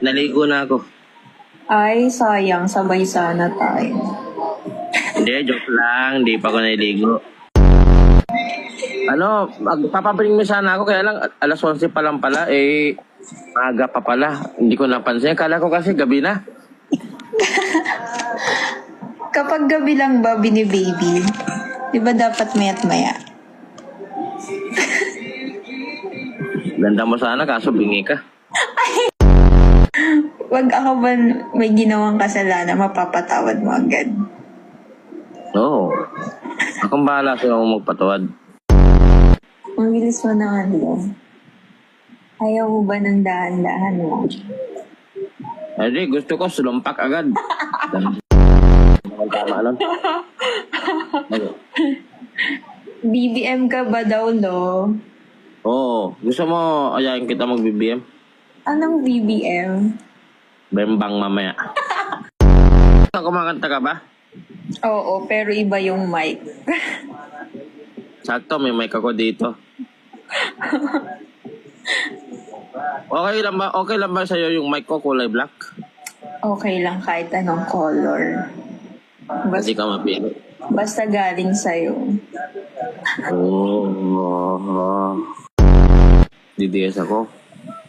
Naligo na ako. Ay, sayang. Sabay sana tayo. Hindi, joke lang. Hindi pa ako naligo. Magpapabring mo sana ako. Kaya lang, alas 11 pa lang pala. Maaga pa pala. Hindi ko napansin. Kala ko kasi gabi na. Kapag gabi lang ba bini-baby? Di ba dapat maya't maya? Ganda mo sana, kaso bingi ka. Wag ako ba may ginawang kasalanan, mapapatawad mo agad? Oo. Akong bahala sa'yo kung magpatawad. Ang bilis mo naman lang. Ayaw mo ba ng dahan-dahan mo? Hindi, gusto ko sulumpak agad. Tama lang. BBM ka ba daw, lo? Oo. Gusto mo ayayin kita mag-BBM? Anong BBM? Bembang mamaya. Kumakanta ka ba? Oo, pero iba yung mic. Sakto, may mic ako dito. Okay lang ba sa'yo yung mic ko kulay black? Okay lang kahit anong color. Hindi ka mapili. Basta galing sa'yo. Oh. DDS ako.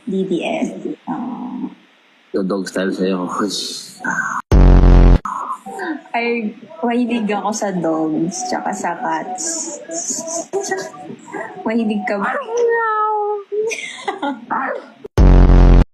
DDS. Yung dog style sa'yo. Ay, mahilig ako sa dogs, tsaka sa cats. Mahilig ka ba?